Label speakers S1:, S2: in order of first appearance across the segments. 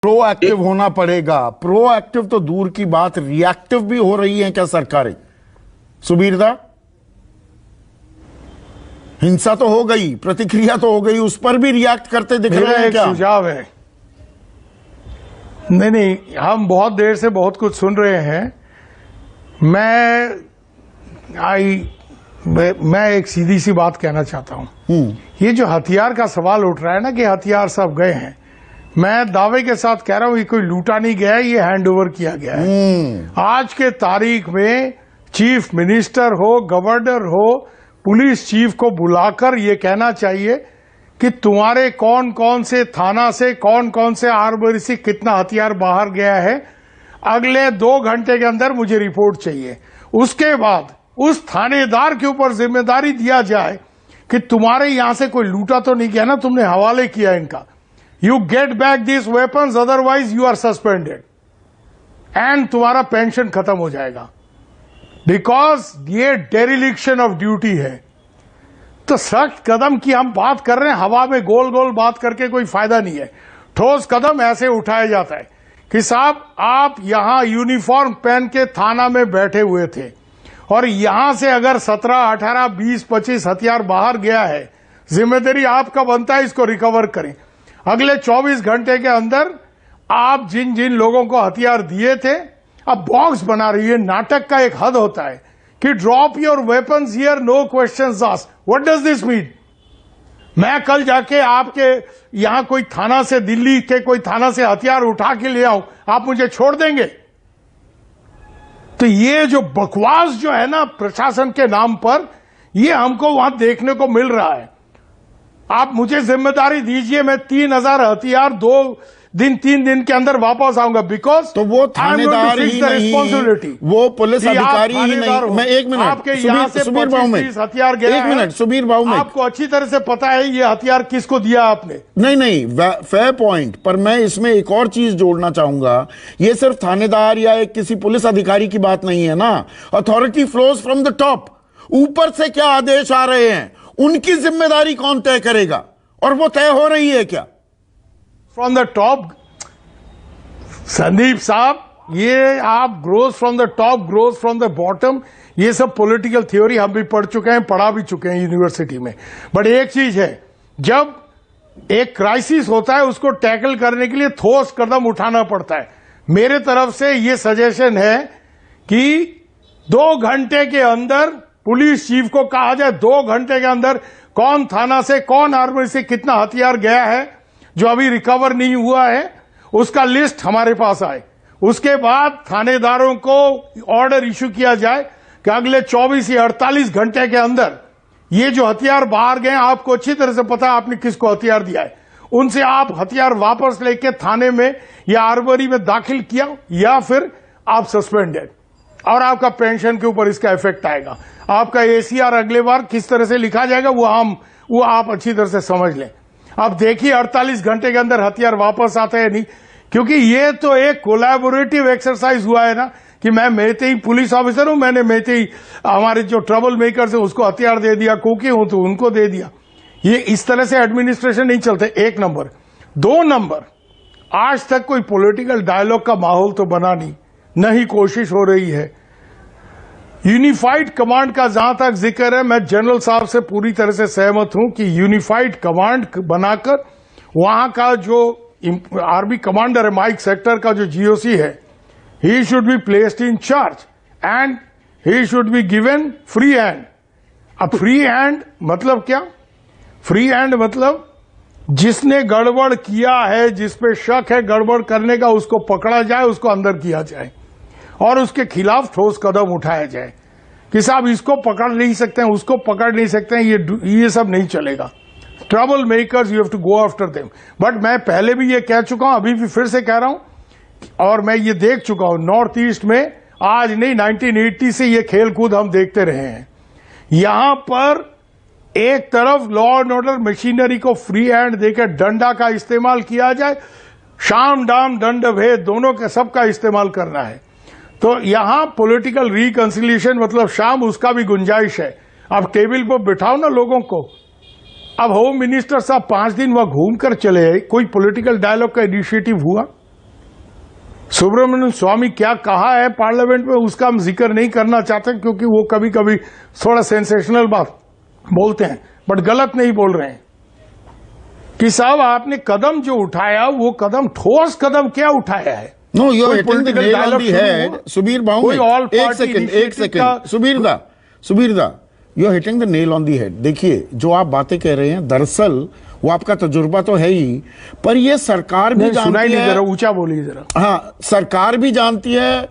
S1: Proactive होना पड़ेगा। Proactive तो दूर की बात, रिएक्टिव भी हो रही है क्या सरकारें? सुबीरदा, हिंसा तो हो गई, प्रतिक्रिया तो हो गई, उस पर भी रिएक्ट करते दिख रहे हैं क्या?
S2: सुझाव है। नहीं, हम बहुत देर से बहुत कुछ सुन रहे हैं। मैं एक सीधी सी बात कहना चाहता हूं। ये जो हथियार का सवाल उठ रहा है ना कि हथियार सब गए हैं, मैं दावे के साथ कह रहा हूं ये कोई लूटा नहीं गया है, ये हैंड ओवर किया गया है। आज के तारीख में चीफ मिनिस्टर हो, गवर्नर हो, पुलिस चीफ को बुलाकर ये कहना चाहिए कि तुम्हारे कौन कौन से थाना से, कौन कौन से आर्मरी से कितना हथियार बाहर गया है, अगले 2 घंटे के अंदर मुझे रिपोर्ट चाहिए। उसके बाद उस थानेदार के ऊपर जिम्मेदारी दिया जाए कि तुम्हारे यहां से कोई लूटा तो नहीं गया ना, तुमने हवाले किया इनका। You get back this weapons, otherwise you are suspended and तुम्हारा पेंशन खत्म हो जाएगा, बिकॉज ये डेरिलिक्शन ऑफ ड्यूटी है। तो सख्त कदम की हम बात कर रहे हैं, हवा में गोल गोल बात करके कोई फायदा नहीं है। ठोस कदम ऐसे उठाया जाता है कि साहब आप यहां यूनिफॉर्म पहन के थाना में बैठे हुए थे और यहां से अगर 17, 18, 20, 25 हथियार बाहर गया है, जिम्मेदारी आपका बनता है इसको रिकवर करें। अगले 24 घंटे के अंदर आप जिन जिन लोगों को हथियार दिए थे, अब बॉक्स बना रही है। नाटक का एक हद होता है कि drop your weapons here, no questions asked. What does this mean? मैं कल जाके आपके यहां कोई थाना से, दिल्ली के कोई थाना से हथियार उठा के ले आऊं, आप मुझे छोड़ देंगे? तो ये जो बकवास जो है ना प्रशासन के नाम पर, ये हमको वहां देखने को मिल रहा है। आप मुझे जिम्मेदारी दीजिए, मैं 3000 हथियार 3 दिन के अंदर वापस आऊंगा, बिकॉज
S1: तो वो थानेदार ही नहीं, वो पुलिस अधिकारी ही नहीं। मैं 1 मिनट,
S2: आपके यहाँ से
S1: सुबीर बाबू में
S2: हथियार गया
S1: 1 मिनट, सुबीर बाबू में
S2: आपको अच्छी तरह से पता है ये हथियार किसको दिया आपने।
S1: नहीं, फेयर पॉइंट, पर मैं इसमें एक और चीज जोड़ना चाहूंगा। ये सिर्फ थानेदार या एक किसी पुलिस अधिकारी की बात नहीं है ना। Authority flows from the top. ऊपर से क्या आदेश आ रहे हैं, उनकी जिम्मेदारी कौन तय करेगा? और वो तय हो रही है क्या
S2: फ्रॉम द टॉप? संदीप साहब, ये आप growth from the top, growth from the bottom, ये सब पॉलिटिकल थ्योरी हम भी पढ़ चुके हैं, पढ़ा भी चुके हैं यूनिवर्सिटी में। बट एक चीज है, जब एक क्राइसिस होता है उसको टैकल करने के लिए ठोस कदम उठाना पड़ता है। मेरे तरफ से ये सजेशन है कि 2 घंटे के अंदर पुलिस चीफ को कहा जाए, 2 घंटे के अंदर कौन थाना से, कौन आर्मरी से कितना हथियार गया है जो अभी रिकवर नहीं हुआ है, उसका लिस्ट हमारे पास आए। उसके बाद थानेदारों को ऑर्डर इश्यू किया जाए कि अगले 24 या 48 घंटे के अंदर ये जो हथियार बाहर गए, आपको अच्छी तरह से पता है आपने किसको हथियार दिया है, उनसे आप हथियार वापस लेके थाने में या आर्मरी में दाखिल किया, या फिर आप सस्पेंडेड, और आपका पेंशन के ऊपर इसका इफेक्ट आएगा। आपका एसीआर अगले बार किस तरह से लिखा जाएगा वो आप अच्छी तरह से समझ लें। अब देखिए 48 घंटे के अंदर हथियार वापस आते हैं नहीं, क्योंकि ये तो एक कोलैबोरेटिव एक्सरसाइज हुआ है ना कि मैं मेते पुलिस ऑफिसर हूं, मैंने मेते हमारे जो ट्रबल मेकर्स है उसको हथियार दे दिया, कुकी हूं तो उनको दे दिया। ये इस तरह से एडमिनिस्ट्रेशन नहीं चलते। 1 नंबर। 2 नंबर, आज तक कोई पॉलिटिकल डायलॉग का माहौल तो बना नहीं ही कोशिश हो रही है। यूनिफाइड कमांड का जहां तक जिक्र है, मैं जनरल साहब से पूरी तरह से सहमत हूं कि यूनिफाइड कमांड बनाकर वहां का जो आर्मी कमांडर है, माइक सेक्टर का जो जीओसी है, he should be placed in charge and he should be given free hand. अब फ्री हैंड मतलब क्या? फ्री हैंड मतलब जिसने गड़बड़ किया है, जिस पे शक है गड़बड़ करने का, उसको पकड़ा जाए, उसको अंदर किया जाए और उसके खिलाफ ठोस कदम उठाया जाए कि साहब इसको पकड़ नहीं सकते हैं, उसको पकड़ नहीं सकते हैं, ये सब नहीं चलेगा। Trouble makers, you have to go after them. But मैं पहले भी ये कह चुका हूं, अभी भी फिर से कह रहा हूं, और मैं ये देख चुका हूं नॉर्थ ईस्ट में, आज नहीं 1980 से ये खेल कूद हम देखते रहे हैं। यहां पर एक तरफ लॉ एंड ऑर्डर मशीनरी को फ्री हैंड देकर डंडा का इस्तेमाल किया जाए, शाम डाम दंड भेद दोनों के सबका इस्तेमाल करना है। तो यहां पॉलिटिकल रिकंसिलिएशन मतलब शाम, उसका भी गुंजाइश है। अब टेबल पर बिठाओ ना लोगों को। अब होम मिनिस्टर साहब 5 दिन वहां घूम कर चले, कोई पॉलिटिकल डायलॉग का इनिशिएटिव हुआ? सुब्रमण्यम स्वामी क्या कहा है पार्लियामेंट में उसका हम जिक्र नहीं करना चाहते, क्योंकि वो कभी कभी थोड़ा सेंसेशनल बात बोलते हैं, बट गलत नहीं बोल रहे हैं कि साहब आपने कदम जो उठाया वो कदम ठोस कदम क्या उठाया है?
S1: No, you're
S2: कोई
S1: hitting the
S2: political
S1: nail on
S2: dialogue
S1: the
S2: शुरू
S1: head.
S2: हुआ?
S1: Subir
S2: कोई all
S1: Bhaumik, एक
S2: party
S1: सेकंड,
S2: initiative
S1: सुबीर दा, you're hitting the nail on the head. देखिए, जो आप बातें कह रहे हैं, दरअसल वो आपका तजुर्बा तो है ही, पर ये सरकार भी जानती है।
S2: जरा ऊंचा बोलिए जरा।
S1: हाँ, सरकार भी जानती है,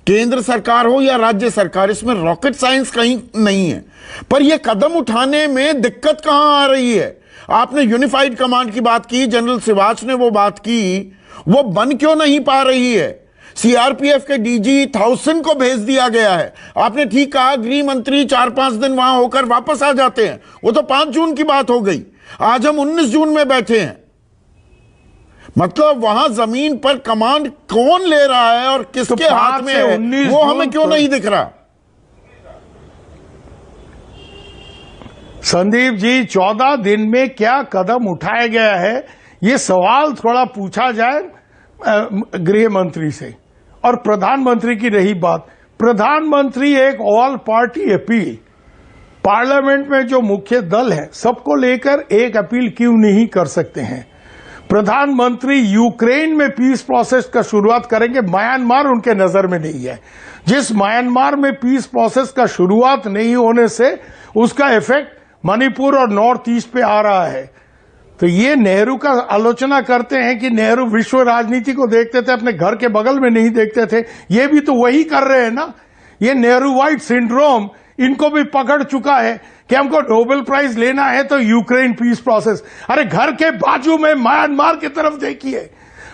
S1: केंद्र सरकार हो या राज्य सरकार, इसमें रॉकेट साइंस कहीं नहीं है। पर यह कदम उठाने में दिक्कत कहां आ रही है? आपने यूनिफाइड कमांड की बात की, जनरल सिवाच ने वो बात की, वो बन क्यों नहीं पा रही है? सीआरपीएफ के डीजी 1000 को भेज दिया गया है। आपने ठीक कहा, गृह मंत्री 4-5 दिन वहां होकर वापस आ जाते हैं, वो तो 5 जून की बात हो गई। आज हम 19 जून में बैठे हैं। मतलब वहां जमीन पर कमांड कौन ले रहा है और किसके
S2: तो
S1: हाथ में है, वो हमें क्यों नहीं दिख रहा?
S2: संदीप जी, 14 दिन में क्या कदम उठाया गया है, ये सवाल थोड़ा पूछा जाए गृह मंत्री से। और प्रधानमंत्री की रही बात, प्रधानमंत्री एक ऑल पार्टी अपील, पार्लियामेंट में जो मुख्य दल है सबको लेकर एक अपील क्यों नहीं कर सकते हैं? प्रधानमंत्री यूक्रेन में पीस प्रोसेस का शुरुआत करेंगे। म्यांमार उनके नजर में नहीं है। जिस म्यांमार में पीस प्रोसेस का शुरुआत नहीं होने से उसका इफेक्ट मणिपुर और नॉर्थ ईस्ट पे आ रहा है। तो ये नेहरू का आलोचना करते हैं कि नेहरू विश्व राजनीति को देखते थे, अपने घर के बगल में नहीं देखते थे। ये भी तो वही कर रहे हैं ना। ये नेहरू वाइट सिंड्रोम इनको भी पकड़ चुका है कि हमको नोबेल प्राइज लेना है तो यूक्रेन पीस प्रोसेस। अरे घर के बाजू में म्यांमार की तरफ देखिए,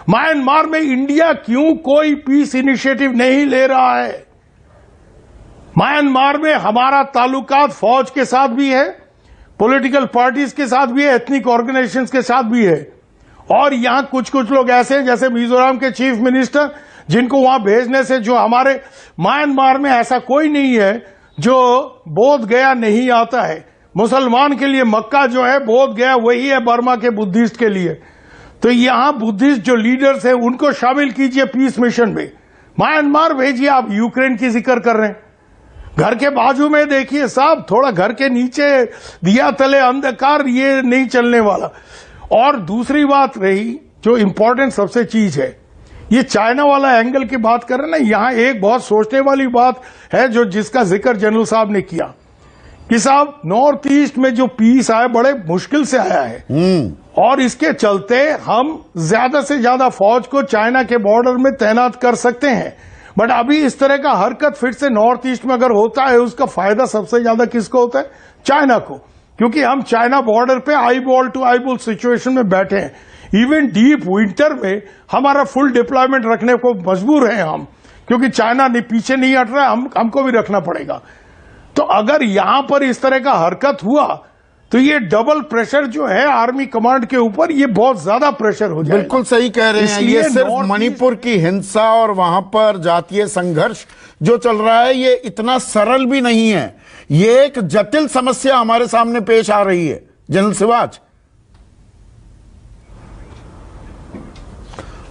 S2: म्यांमार में इंडिया क्यों कोई पीस इनिशिएटिव नहीं ले रहा है? म्यांमार में हमारा ताल्लुकात फौज के साथ भी है, पॉलिटिकल पार्टीज के साथ भी है, एथनिक ऑर्गेनाइजेशंस के साथ भी है। और यहां कुछ कुछ लोग ऐसे हैं जैसे मिजोरम के चीफ मिनिस्टर, जिनको वहां भेजने से जो हमारे म्यांमार में ऐसा कोई नहीं है जो बोध गया नहीं आता है। मुसलमान के लिए मक्का जो है, बोध गया वही है बर्मा के बुद्धिस्ट के लिए। तो यहां बुद्धिस्ट जो लीडर्स हैं उनको शामिल कीजिए पीस मिशन में। म्यांमार भेजिए, आप यूक्रेन की जिक्र कर रहे हैं। घर के बाजू में देखिए साहब, थोड़ा घर के नीचे दिया तले अंधकार, ये नहीं चलने वाला। और दूसरी बात रही जो इंपॉर्टेंट सबसे चीज है, ये चाइना वाला एंगल की बात कर रहे हैं ना, यहां एक बहुत सोचने वाली बात है जो जिसका जिक्र जनरल साहब ने किया कि साहब नॉर्थ ईस्ट में जो पीस आया बड़े मुश्किल से आया है, और इसके चलते हम ज्यादा से ज्यादा फौज को चाइना के बॉर्डर में तैनात कर सकते हैं। बट अभी इस तरह का हरकत फिर से नॉर्थ ईस्ट में अगर होता है, उसका फायदा सबसे ज्यादा किसको होता है? चाइना को, क्योंकि हम चाइना बॉर्डर पे eyeball to eyeball situation में बैठे हैं। इवन डीप विंटर में हमारा फुल डिप्लॉयमेंट रखने को मजबूर हैं हम, क्योंकि चाइना पीछे नहीं हट रहा है, हमको भी रखना पड़ेगा। तो अगर यहां पर इस तरह का हरकत हुआ तो ये डबल प्रेशर जो है आर्मी कमांड के ऊपर, ये बहुत ज्यादा प्रेशर हो जाएगा।
S1: बिल्कुल सही कह रहे हैं। ये सिर्फ मणिपुर की हिंसा और वहां पर जातीय संघर्ष जो चल रहा है, ये इतना सरल भी नहीं है। ये एक जटिल समस्या हमारे सामने पेश आ रही है। जनरल सिवाच।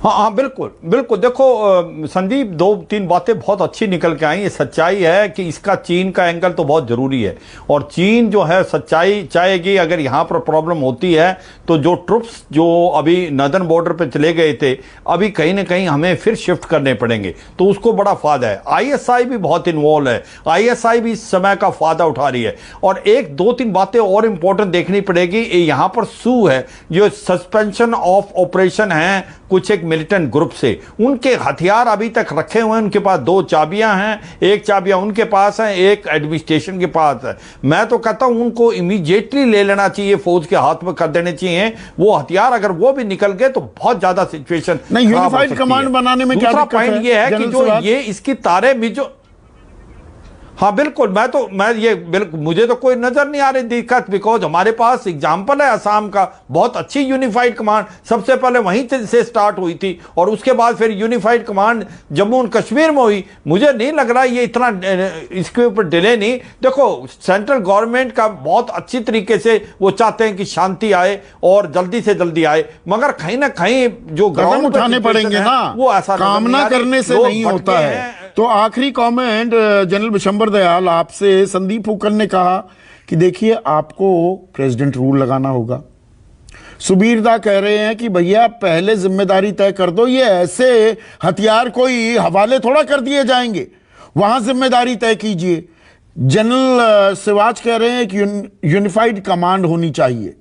S3: हाँ, बिल्कुल बिल्कुल। देखो संदीप, 2-3 बातें बहुत अच्छी निकल के आई। ये सच्चाई है कि इसका चीन का एंगल तो बहुत जरूरी है, और चीन जो है सच्चाई चाहेगी। अगर यहाँ पर प्रॉब्लम होती है तो जो ट्रुप्स जो अभी नदर्न बॉर्डर पे चले गए थे, अभी कहीं ना कहीं हमें फिर शिफ्ट करने पड़ेंगे, तो उसको बड़ा फायदा है। आईएसआई भी बहुत इन्वॉल्व है, आईएसआई भी इस समय का फायदा उठा रही है। और 1-2-3 बातें और इंपॉर्टेंट देखनी पड़ेगी। यहाँ पर सू है, जो सस्पेंशन ऑफ ऑपरेशन है कुछ एक मिलिटेंट ग्रुप से, उनके हथियार अभी तक रखे हुए हैं। उनके पास 2 चाबियां हैं, एक चाबियां उनके पास है, एक एडमिनिस्ट्रेशन के पास है। मैं तो कहता हूं उनको इमीडिएटली ले लेना चाहिए, फौज के हाथ में कर देने चाहिए वो हथियार। अगर वो भी निकल गए तो बहुत ज्यादा सिचुएशन
S1: नहीं। यूनिफाइड कमांड बनाने में क्या
S3: पॉइंट ये है कि जो ये इसकी तारे भी जो हाँ बिल्कुल, मुझे तो कोई नजर नहीं आ रही दिक्कत, बिकॉज हमारे पास एग्जाम्पल है असम का, बहुत अच्छी यूनिफाइड कमांड सबसे पहले वहीं से स्टार्ट हुई थी और उसके बाद फिर unified command Jammu and Kashmir में हुई। मुझे नहीं लग रहा ये इतना इसके ऊपर डिले नहीं। देखो सेंट्रल गवर्नमेंट का बहुत अच्छी तरीके से वो चाहते हैं कि शांति आए और जल्दी से जल्दी आए, मगर कहीं ना कहीं जो
S1: कदम उठाने पड़ेंगे ना,
S3: वो ऐसा
S1: कामना करने से नहीं होता है। तो आखिरी कमेंट जनरल विशंबर दयाल आपसे, संदीप फूकन ने कहा कि देखिए आपको प्रेसिडेंट रूल लगाना होगा। सुबीर दा कह रहे हैं कि भैया पहले जिम्मेदारी तय कर दो, ये ऐसे हथियार कोई हवाले थोड़ा कर दिए जाएंगे, वहां जिम्मेदारी तय कीजिए। जनरल सिवाज कह रहे हैं कि यूनिफाइड कमांड होनी चाहिए।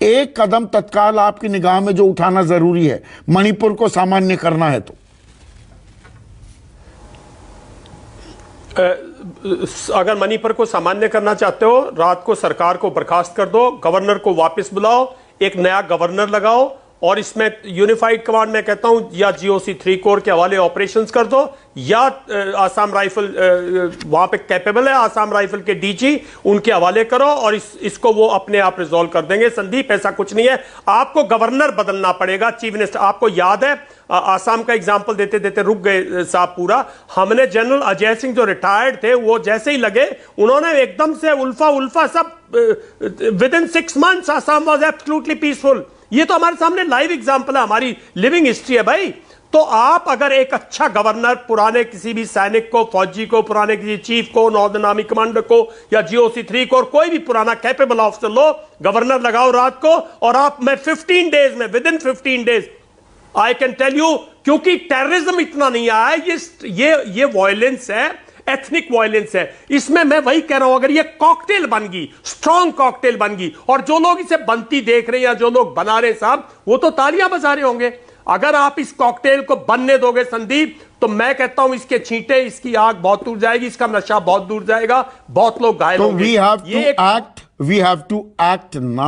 S1: एक कदम तत्काल आपकी निगाह में जो उठाना जरूरी है मणिपुर को सामान्य करना है तो
S4: अगर मणिपुर को सामान्य करना चाहते हो, रात को सरकार को बर्खास्त कर दो, गवर्नर को वापस बुलाओ, एक नया गवर्नर लगाओ और इसमें यूनिफाइड कमांड में कहता हूं या जीओसी 3 कोर के हवाले ऑपरेशंस कर दो, या आसाम राइफल वहां पे कैपेबल है, आसाम राइफल के डीजी उनके हवाले करो और इसको वो अपने आप रिजॉल्व कर देंगे। संदीप ऐसा कुछ नहीं है, आपको गवर्नर बदलना पड़ेगा, चीफ मिनिस्टर। आपको याद है आसाम का एग्जाम्पल देते देते रुक गए साहब पूरा, हमने जनरल अजय सिंह जो रिटायर्ड थे वो जैसे ही लगे उन्होंने एकदम से उल्फा सब with in 6 months Assam was absolutely peaceful. ये तो हमारे सामने लाइव एग्जाम्पल है, हमारी लिविंग हिस्ट्री है भाई। तो आप अगर एक अच्छा गवर्नर पुराने किसी भी सैनिक को, फौजी को, पुराने किसी चीफ को, नॉर्दर्न आर्मी कमांडर को या जीओसी 3 को, कोई भी पुराना कैपेबल ऑफिसर लो, गवर्नर लगाओ रात को और आप मैं 15 डेज में, within 15 days I can tell you, क्योंकि टेररिज्म इतना नहीं आया, ये वायलेंस है, एथनिक वायलेंस है। इसमें मैं वही कह रहा हूं, अगर ये कॉकटेल बन गई, स्ट्रॉन्ग कॉकटेल बन गई, और जो लोग इसे बनती देख रहे हैं या जो लोग बना रहे साहब, वो तो तालियां बजा रहे होंगे। अगर आप इस कॉकटेल को बनने दोगे संदीप, तो मैं कहता हूं इसके छींटे, इसकी आग बहुत दूर जाएगी, इसका नशा बहुत दूर जाएगा, बहुत लोग घायल होंगे।
S1: We have to act now.